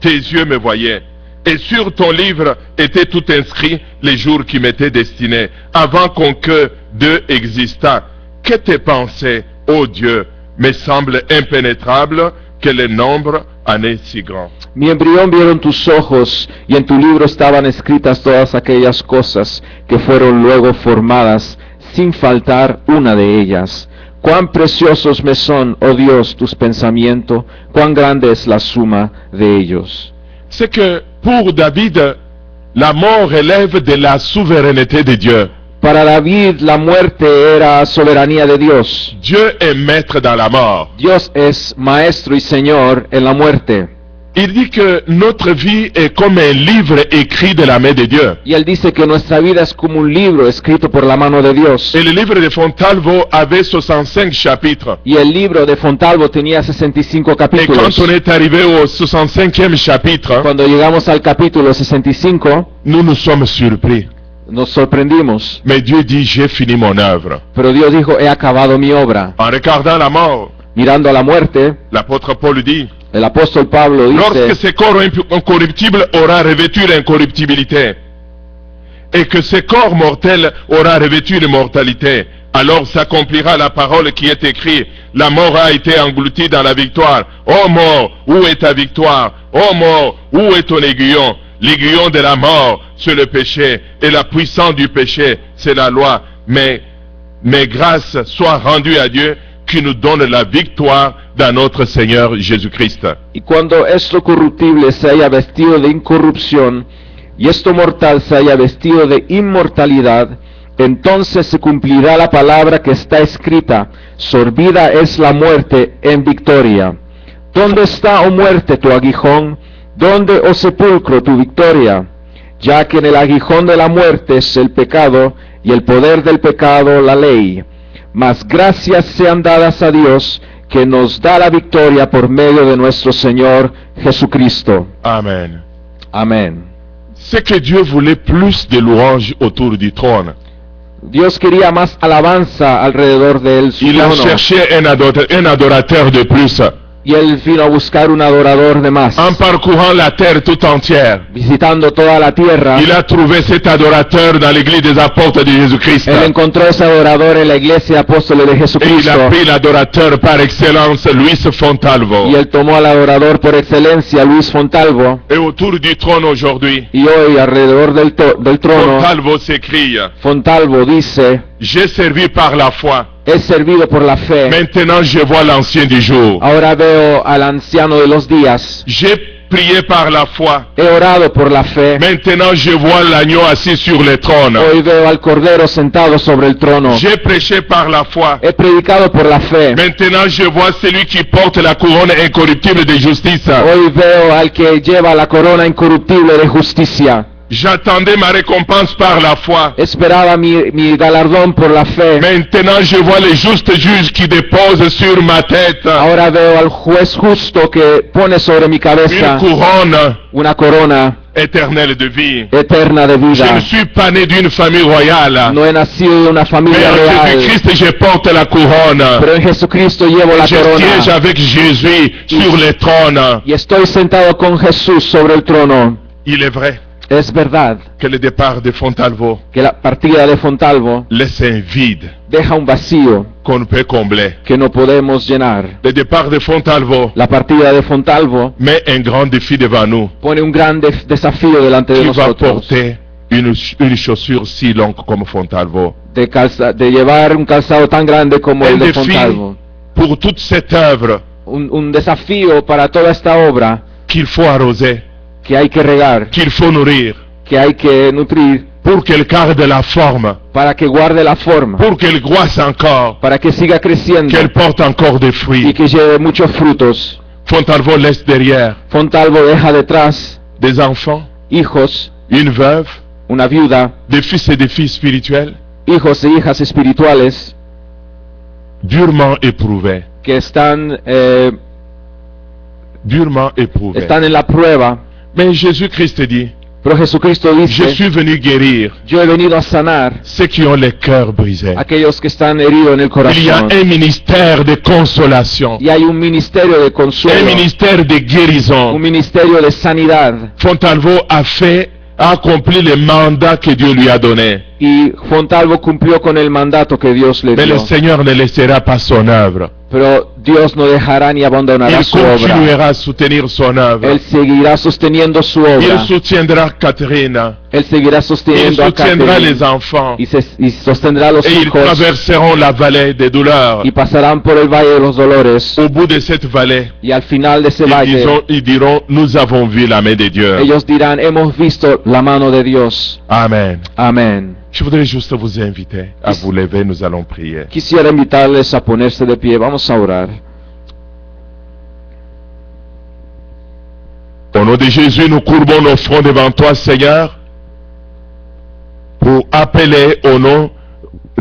tes yeux me voyaient. Et sur ton livre étaient tout inscrits les jours qui m'étaient destinés, avant qu'aucun d'eux existât. Que tes pensées, ô Dieu, me semblent impénétrables, que le nombre en est si grand. Mi embrión vieron tus ojos, y en tu libro estaban escritas todas aquellas cosas que fueron luego formadas, sin faltar una de ellas. Cuán preciosos me son, oh Dios, tus pensamientos, cuán grande es la suma de ellos. C'est que pour David, la mort relève de la souveraineté de Dieu. Para David la muerte era soberanía de Dios. Dieu est maître dans la mort. Dios es maestro y señor en la muerte. Il dit que notre vie est comme un livre écrit de la main de Dieu. Y él dice que nuestra vida es como un libro escrito por la mano de Dios. Et le livre de Fontalvo avait 65 chapitres. Y el libro de Fontalvo tenía 65 Et quand capítulos. on est arrivé au 65e chapitre, Cuando llegamos al capítulo 65, nous nous sommes surpris. nos sorprendimos. Mais Dieu dit, j'ai fini mon œuvre. Pero Dios dijo, he acabado mi obra. En regardant la mort, Mirando a la muerte, l'apôtre Paul dit, el apóstol Pablo lorsque dice, ce corps incorruptible aura revêtu l'incorruptibilité, et que ce corps mortel aura revêtu l'immortalité, alors s'accomplira la parole qui est écrite, la mort a été engloutie dans la victoire. Ô mort, où est ta victoire? Ô mort, où est ton aiguillon? L'aiguillon de la mort, c'est le péché, et la puissance du péché, c'est la loi. Mais grâce soit rendue à Dieu qui nous donne la victoire dans notre Seigneur Jésus-Christ. y cuando esto corruptible se haya vestido de incorrupción, y esto mortal se haya vestido de inmortalidad, entonces se cumplirá la palabra que está escrita, sorbida es la muerte en victoria. ¿Dónde está, oh muerte, tu aguijón? ¿Dónde, oh sepulcro, tu victoria? Ya que en el aguijón de la muerte es el pecado, y el poder del pecado la ley. Mas gracias sean dadas a Dios, que nos da la victoria por medio de nuestro Señor Jesucristo. Amen. Amén. C'est que Dieu voulait plus de louanges autour du trône. Dios quería más alabanza alrededor de él, su Il a trono, cherché un adorateur de plus. y él vino a buscar un adorador de más. En parcourant la terre tout entière, Visitando toda la tierra, il a trouvé cet adorateur dans l'église des apôtres de Jésus-Christ. él encontró ese adorador en la iglesia apóstol de Et il Jesucristo, a pris l'adorateur par excellence, Luis Fontalvo. y él tomó al adorador por excelencia, Luis Fontalvo, Et autour du trône aujourd'hui, y hoy alrededor del trono, Fontalvo s'écrie, Fontalvo dice, j'ai servi par la foi. he servido por la fe, Maintenant je vois l'ancien du jour. ahora veo al anciano de los días, J'ai prié par la foi. he orado por la fe, Maintenant je vois l'agneau assis sur le trône. hoy veo al cordero sentado sobre el trono, J'ai prêché par la foi. he predicado por la fe, Maintenant je vois celui qui porte la couronne incorruptible de justice. hoy veo al que lleva la corona incorruptible de justicia. J'attendais ma récompense par la foi. Esperaba mi galardón por la fe. Maintenant je vois le juste juge qui dépose sur ma tête Ahora veo al juez justo que pone sobre mi une cabeza couronne una corona éternelle de vie. eterna de Je vida. ne suis pas né d'une famille royale. No he nacido de una Mais familia en real, Jésus-Christ je porte la couronne. pero en Jesucristo llevo la Je siège corona avec Jésus sur le trône. y estoy sentado con Jesús sobre el trono. Il est vrai Es verdad que le départ de Fontalvo que la partida de Fontalvo laisse un vide deja un vacío qu'on ne peut combler. que no podemos llenar. Le départ de Fontalvo La partida de Fontalvo met un grand défi devant nous. pone un gran desafío delante de Qui va nosotros, porter une chaussure si longue comme Fontalvo? de llevar un calzado tan grande como Un el de défi Fontalvo. pour toute cette œuvre Un desafío para toda esta obra qu'il faut arroser, que hay que regar, qu'il faut nourrir, que hay que nutrir, pour qu'elle garde la forme, para que guarde la forma, pour qu'elle croisse encore, para que siga creciendo qu'elle porte encore des y fruits. que lleve muchos frutos. Fontalvo laisse derrière Fontalvo deja detrás des enfants, hijos, une veuve, una viuda, des fils et des filles spirituels, hijos e hijas espirituales durement éprouvés. que están Durement éprouvés. en la prueba. Mais Jésus-Christ dit, Pero Jesucristo je dice, suis venu guérir yo he venido a sanar ceux qui ont les cœurs brisés. aquellos que están heridos en el Il y a corazón. un ministère de consolation, Y hay un ministerio de un consuelo, ministère de guérison. un ministerio de sanidad. Fontalvo a accompli le mandat que Dieu lui a donné. Y Fontalvo cumplió con el mandato que Dios le Mais le dio. Seigneur ne laissera pas son œuvre. Pero Dios no dejará ni abandonará Il su obra. continuera à soutenir son œuvre. Él seguirá sosteniendo su Il obra. soutiendra Catherine. Él seguirá Il sosteniendo a soutiendra Catherine. les enfants. Y sostendrá a los Et ils hijos. traverseront la vallée des douleurs. Y pasarán por el valle de los dolores. Au bout de cette vallée, Y al final de ese valle, ils diront, nous avons vu la main de Dieu. ellos dirán, hemos visto la mano de Dios. Amen. Amén. Je voudrais juste vous inviter à vous lever, nous allons prier. Quisiera invitarles a ponerse de pie. Vamos a orar. Au nom de Jésus, nous courbons nos fronts devant toi, Seigneur, pour appeler au nom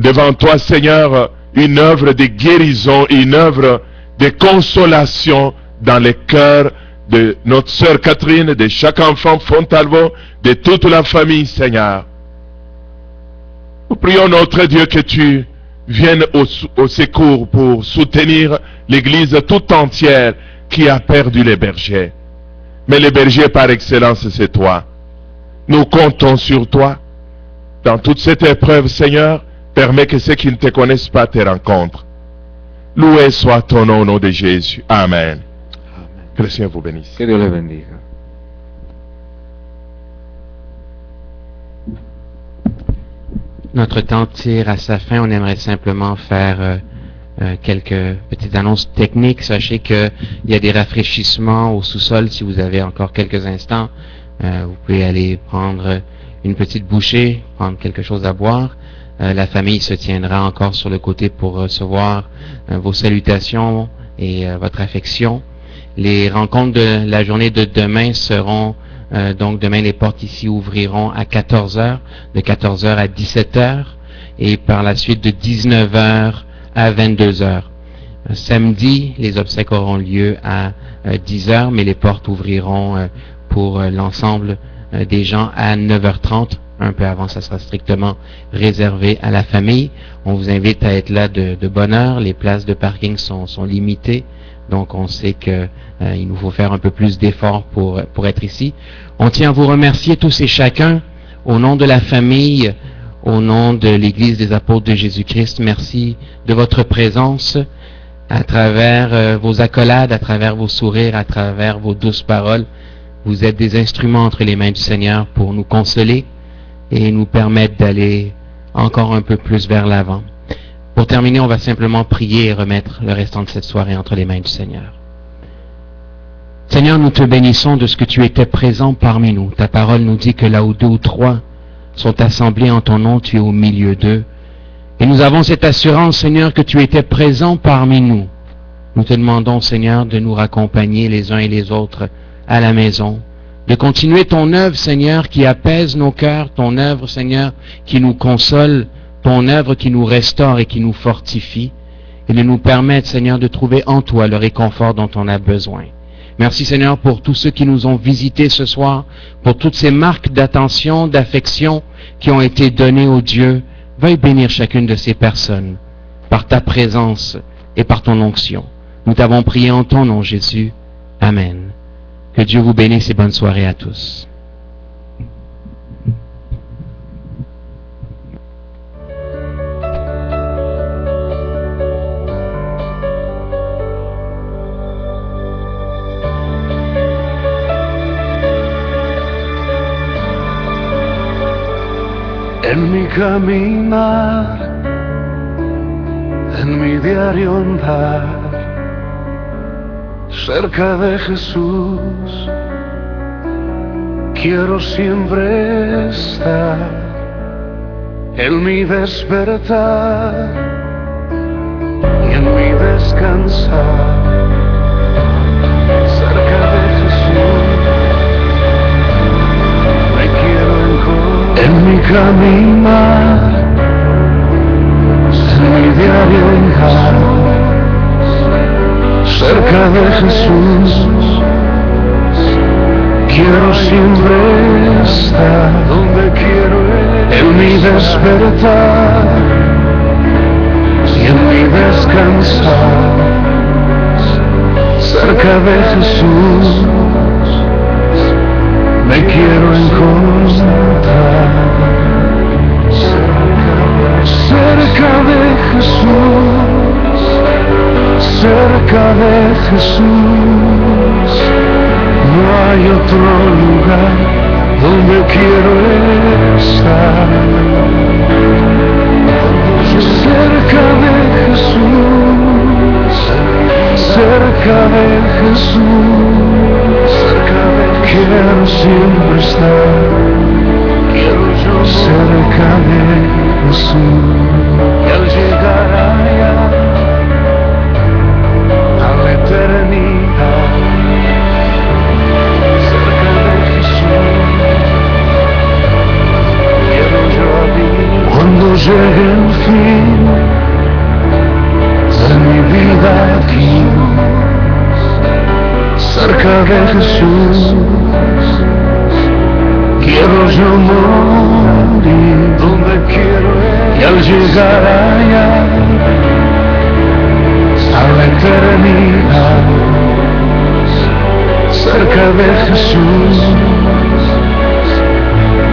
devant toi, Seigneur, une œuvre de guérison, une œuvre de consolation dans les cœurs de notre sœur Catherine, de chaque enfant Fontalvo, de toute la famille, Seigneur. Nous prions notre Dieu que tu viennes au secours pour soutenir l'Église toute entière qui a perdu les bergers. Mais les bergers par excellence, c'est toi. Nous comptons sur toi. Dans toute cette épreuve, Seigneur, permets que ceux qui ne te connaissent pas te rencontrent. Loué soit ton nom au nom de Jésus. Amen. Que le Seigneur vous bénisse. Que Dios les bendiga. Notre temps tire à sa fin. On aimerait simplement faire quelques petites annonces techniques. Sachez qu'il y a des rafraîchissements au sous-sol si vous avez encore quelques instants. Vous pouvez aller prendre une petite bouchée, prendre quelque chose à boire. La famille se tiendra encore sur le côté pour recevoir vos salutations et votre affection. Les rencontres de la journée de demain seront donc demain les portes ici ouvriront à 14h, de 14h à 17h et par la suite de 19h à 22h. Samedi, les obsèques auront lieu à 10h, mais les portes ouvriront pour l'ensemble des gens à 9h30. Un peu avant, ça sera strictement réservé à la famille. On vous invite à être là de bonne heure. Les places de parking sont limitées. Donc, on sait que il nous faut faire un peu plus d'efforts pour être ici. On tient à vous remercier tous et chacun au nom de la famille, au nom de l'Église des Apôtres de Jésus-Christ. Merci de votre présence à travers vos accolades, à travers vos sourires, à travers vos douces paroles. Vous êtes des instruments entre les mains du Seigneur pour nous consoler et nous permettre d'aller encore un peu plus vers l'avant. Pour terminer, on va simplement prier et remettre le restant de cette soirée entre les mains du Seigneur. Seigneur, nous te bénissons de ce que tu étais présent parmi nous. Ta parole nous dit que là où 2 ou 3 sont assemblés en ton nom, tu es au milieu d'eux. Et nous avons cette assurance, Seigneur, que tu étais présent parmi nous. Nous te demandons, Seigneur, de nous raccompagner les uns et les autres à la maison, de continuer ton œuvre, Seigneur, qui apaise nos cœurs, ton œuvre, Seigneur, qui nous console, ton œuvre qui nous restaure et qui nous fortifie, et de nous permettre, Seigneur, de trouver en toi le réconfort dont on a besoin. Merci, Seigneur, pour tous ceux qui nous ont visités ce soir, pour toutes ces marques d'attention, d'affection qui ont été données au Dieu. Veuille bénir chacune de ces personnes par ta présence et par ton onction. Nous t'avons prié en ton nom, Jésus. Amen. Que Dieu vous bénisse et bonne soirée à tous. En mi caminar, en mi diario andar, cerca de Jesús, quiero siempre estar. En mi despertar y en mi descansar, cerca de Jesús, me quiero encontrar. En mi caminar, en mi diario andar, cerca de Jesús, Quiero siempre estar donde quiero en mi despertar y en mi descansar, cerca de Jesús me quiero encontrar, cerca de Jesús, cerca de Jesús. No hay otro lugar donde quiero estar, cerca de Jesús, cerca de Jesús, quiero siempre estar, cerca de Jesús. Y al llegar allá, a la eternidad, cuando llegue el fin de mi vida aquí, cerca de Jesús, quiero yo morir donde quiero, y al llegar allá, a la eternidad, cerca de Jesús,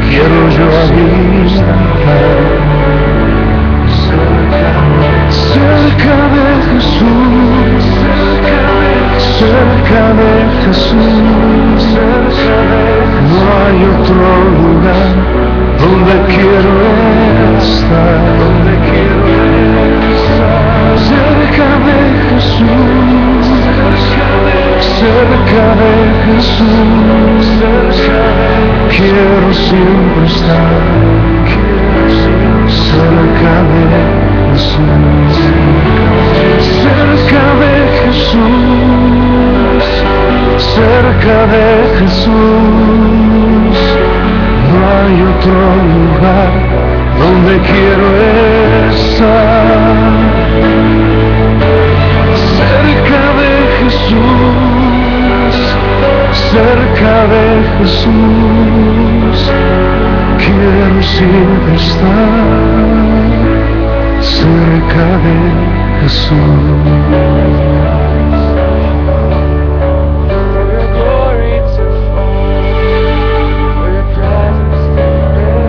quiero yo habitar, cerca de Jesús, cerca de Jesús, no hay otro lugar donde quiero estar, cerca de Jesús, cerca de Jesús, quiero siempre estar, cerca de Jesús, cerca de Jesús, cerca de Jesús. No hay otro lugar donde quiero estar, cerca de Jesús, cerca de Jesús, quiero siempre estar, cerca de Jesús.